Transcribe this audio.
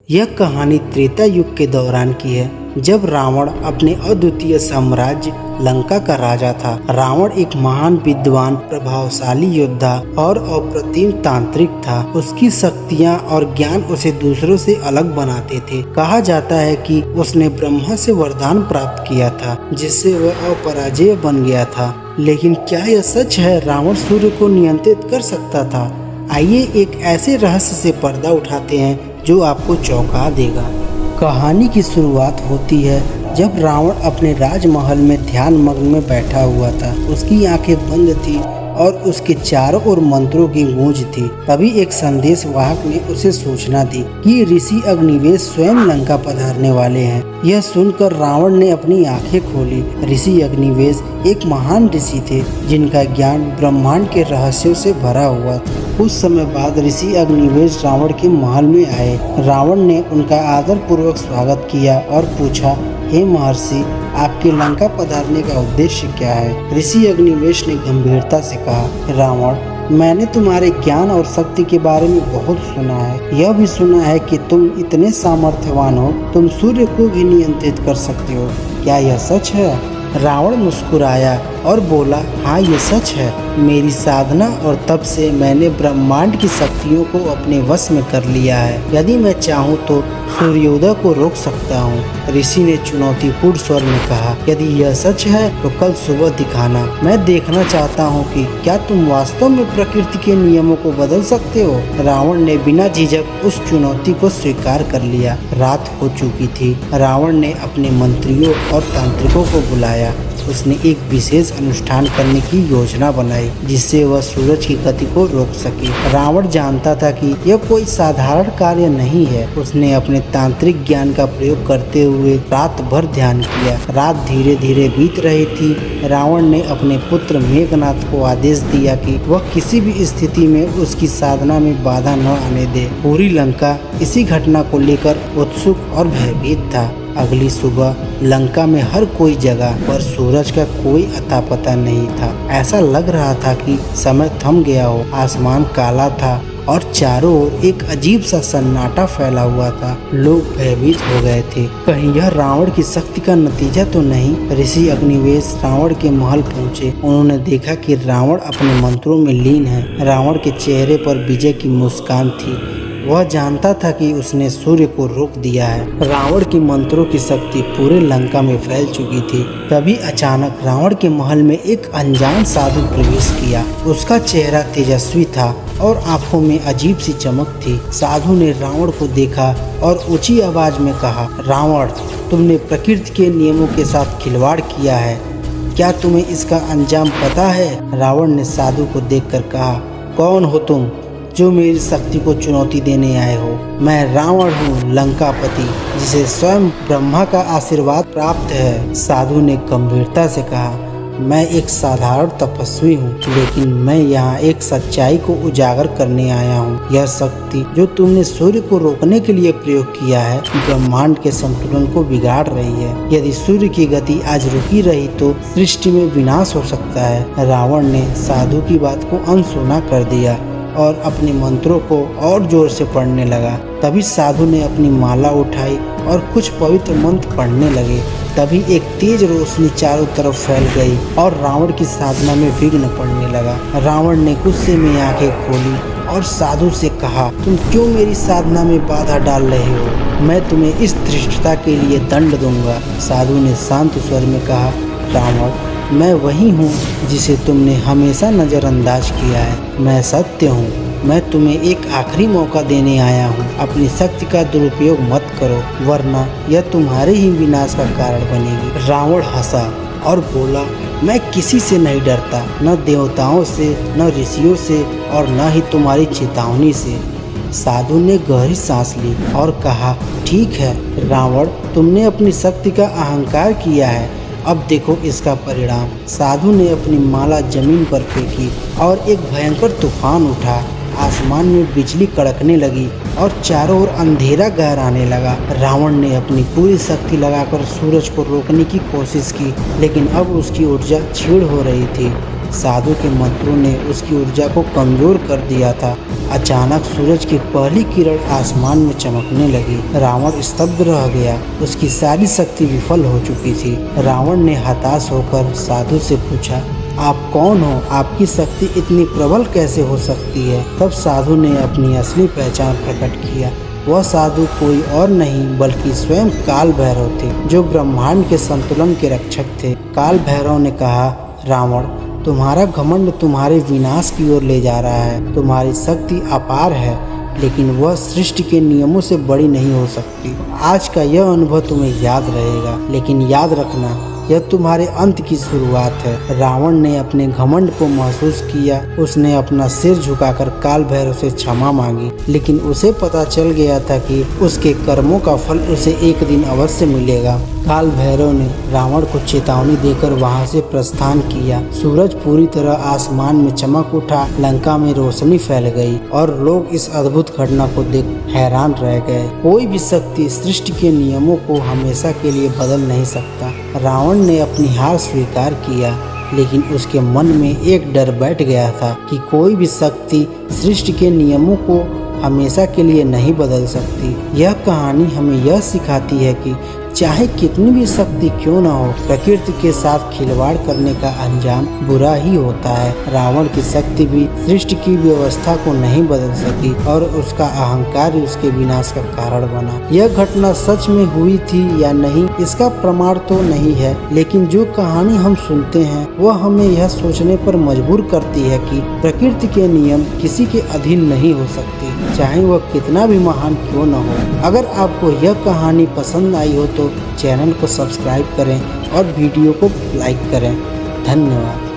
यह कहानी त्रेता युग के दौरान की है, जब रावण अपने अद्वितीय साम्राज्य लंका का राजा था। रावण एक महान विद्वान, प्रभावशाली योद्धा और अप्रतिम तांत्रिक था। उसकी शक्तियाँ और ज्ञान उसे दूसरों से अलग बनाते थे। कहा जाता है कि उसने ब्रह्मा से वरदान प्राप्त किया था, जिससे वह अपराजेय बन गया था। लेकिन क्या यह सच है? रावण सूर्य को नियंत्रित कर सकता था? आइए एक ऐसे रहस्य से पर्दा उठाते हैं जो आपको चौंका देगा। कहानी की शुरुआत होती है जब रावण अपने राजमहल में ध्यान मग्न में बैठा हुआ था। उसकी आंखें बंद थी और उसके चारों ओर मंत्रों की गूंज थी। तभी एक संदेशवाहक ने उसे सूचना दी कि ऋषि अग्निवेश स्वयं लंका पधारने वाले हैं। यह सुनकर रावण ने अपनी आंखें खोली। ऋषि अग्निवेश एक महान ऋषि थे, जिनका ज्ञान ब्रह्मांड के रहस्यों से भरा हुआ था। कुछ समय बाद ऋषि अग्निवेश रावण के महल में आए। रावण ने उनका आदर पूर्वक स्वागत किया और पूछा, हे महर्षि, आपके लंका पधारने का उद्देश्य क्या है? ऋषि अग्निवेश ने गंभीरता से कहा, रावण, मैंने तुम्हारे ज्ञान और शक्ति के बारे में बहुत सुना है। यह भी सुना है कि तुम इतने सामर्थ्यवान हो, तुम सूर्य को भी नियंत्रित कर सकते हो। क्या यह सच है? रावण मुस्कुराया और बोला, हाँ, ये सच है। मेरी साधना और तप से मैंने ब्रह्मांड की शक्तियों को अपने वश में कर लिया है। यदि मैं चाहूँ तो सूर्योदय को रोक सकता हूँ। ऋषि ने चुनौतीपूर्ण स्वर में कहा, यदि यह सच है तो कल सुबह दिखाना। मैं देखना चाहता हूँ कि क्या तुम वास्तव में प्रकृति के नियमों को बदल सकते हो। रावण ने बिना झिझक उस चुनौती को स्वीकार कर लिया। रात हो चुकी थी। रावण ने अपने मंत्रियों और तांत्रिकों को बुलाया। उसने एक विशेष अनुष्ठान करने की योजना बनाई, जिससे वह सूरज की गति को रोक सके। रावण जानता था कि यह कोई साधारण कार्य नहीं है। उसने अपने तांत्रिक ज्ञान का प्रयोग करते हुए रात भर ध्यान किया। रात धीरे धीरे बीत रही थी। रावण ने अपने पुत्र मेघनाथ को आदेश दिया कि वह किसी भी स्थिति में उसकी साधना में बाधा न आने दे। पूरी लंका इसी घटना को लेकर उत्सुक और भयभीत था। अगली सुबह लंका में हर कोई जगह पर सूरज का कोई अता पता नहीं था। ऐसा लग रहा था कि समय थम गया हो। आसमान काला था और चारों ओर एक अजीब सा सन्नाटा फैला हुआ था। लोग भयभीत हो गए थे। कहीं यह रावण की शक्ति का नतीजा तो नहीं? ऋषि अग्निवेश रावण के महल पहुंचे। उन्होंने देखा कि रावण अपने मंत्रों में लीन है। रावण के चेहरे पर विजय की मुस्कान थी। वह जानता था कि उसने सूर्य को रोक दिया है। रावण के मंत्रों की शक्ति पूरे लंका में फैल चुकी थी। तभी अचानक रावण के महल में एक अनजान साधु प्रवेश किया। उसका चेहरा तेजस्वी था और आंखों में अजीब सी चमक थी। साधु ने रावण को देखा और ऊंची आवाज में कहा, रावण, तुमने प्रकृति के नियमों के साथ खिलवाड़ किया है। क्या तुम्हें इसका अंजाम पता है? रावण ने साधु को देखकर कहा, कौन हो तुम जो मेरी शक्ति को चुनौती देने आए हो? मैं रावण हूँ, लंकापति, जिसे स्वयं ब्रह्मा का आशीर्वाद प्राप्त है। साधु ने गंभीरता से कहा, मैं एक साधारण तपस्वी हूँ, लेकिन मैं यहाँ एक सच्चाई को उजागर करने आया हूँ। यह शक्ति जो तुमने सूर्य को रोकने के लिए प्रयोग किया है, ब्रह्मांड के संतुलन को बिगाड़ रही है। यदि सूर्य की गति आज रुकी रही तो सृष्टि में विनाश हो सकता है। रावण ने साधु की बात को अनसुना कर दिया और अपने मंत्रों को और जोर से पढ़ने लगा। तभी साधु ने अपनी माला उठाई और कुछ पवित्र मंत्र पढ़ने लगे। तभी एक तेज रोशनी चारों तरफ फैल गई और रावण की साधना में विघ्न पड़ने लगा। रावण ने गुस्से में आंखें खोली और साधु से कहा, तुम क्यों मेरी साधना में बाधा डाल रहे हो? मैं तुम्हें इस धृष्टता के लिए दंड दूंगा। साधु ने शांत स्वर में कहा, रावण, मैं वही हूँ जिसे तुमने हमेशा नज़रअंदाज किया है। मैं सत्य हूँ। मैं तुम्हें एक आखिरी मौका देने आया हूँ। अपनी शक्ति का दुरुपयोग मत करो, वरना यह तुम्हारे ही विनाश का कारण बनेगी। रावण हंसा और बोला, मैं किसी से नहीं डरता, न देवताओं से, न ऋषियों से और न ही तुम्हारी चेतावनी से। साधु ने गहरी सांस ली और कहा, ठीक है रावण, तुमने अपनी शक्ति का अहंकार किया है। अब देखो इसका परिणाम। साधु ने अपनी माला जमीन पर फेंकी और एक भयंकर तूफान उठा। आसमान में बिजली कड़कने लगी और चारों ओर अंधेरा गहराने लगा। रावण ने अपनी पूरी शक्ति लगाकर सूरज को रोकने की कोशिश की, लेकिन अब उसकी ऊर्जा क्षीण हो रही थी। साधु के मंत्रों ने उसकी ऊर्जा को कमजोर कर दिया था। अचानक सूरज की पहली किरण आसमान में चमकने लगी। रावण स्तब्ध रह गया, उसकी सारी शक्ति विफल हो चुकी थी। रावण ने हताश होकर साधु से पूछा, आप कौन हो? आपकी शक्ति इतनी प्रबल कैसे हो सकती है? तब साधु ने अपनी असली पहचान प्रकट किया। वह साधु कोई और नहीं बल्कि स्वयं काल भैरव थे, जो ब्रह्मांड के संतुलन के रक्षक थे। काल भैरव ने कहा, रावण, तुम्हारा घमंड तुम्हारे विनाश की ओर ले जा रहा है। तुम्हारी शक्ति अपार है, लेकिन वह सृष्टि के नियमों से बड़ी नहीं हो सकती। आज का यह अनुभव तुम्हें याद रहेगा, लेकिन याद रखना, यह तुम्हारे अंत की शुरुआत है। रावण ने अपने घमंड को महसूस किया। उसने अपना सिर झुकाकर काल भैरव से क्षमा मांगी, लेकिन उसे पता चल गया था कि उसके कर्मों का फल उसे एक दिन अवश्य मिलेगा। काल भैरव ने रावण को चेतावनी देकर वहां से प्रस्थान किया। सूरज पूरी तरह आसमान में चमक उठा, लंका में रोशनी फैल गई और लोग इस अद्भुत घटना को देख हैरान रह गए। कोई भी शक्ति सृष्टि के नियमों को हमेशा के लिए बदल नहीं सकता। रावण ने अपनी हार स्वीकार किया, लेकिन उसके मन में एक डर बैठ गया था कि कोई भी शक्ति सृष्टि के नियमों को हमेशा के लिए नहीं बदल सकती। यह कहानी हमें यह सिखाती है कि चाहे कितनी भी शक्ति क्यों न हो, प्रकृति के साथ खिलवाड़ करने का अंजाम बुरा ही होता है। रावण की शक्ति भी सृष्टि की व्यवस्था को नहीं बदल सकी और उसका अहंकार ही उसके विनाश का कारण बना। यह घटना सच में हुई थी या नहीं, इसका प्रमाण तो नहीं है, लेकिन जो कहानी हम सुनते हैं वह हमें यह सोचने पर मजबूर करती है कि प्रकृति के नियम किसी के अधीन नहीं हो सकते, चाहे वह कितना भी महान क्यों न हो। अगर आपको यह कहानी पसंद आई हो तो चैनल को सब्सक्राइब करें और वीडियो को लाइक करें। धन्यवाद।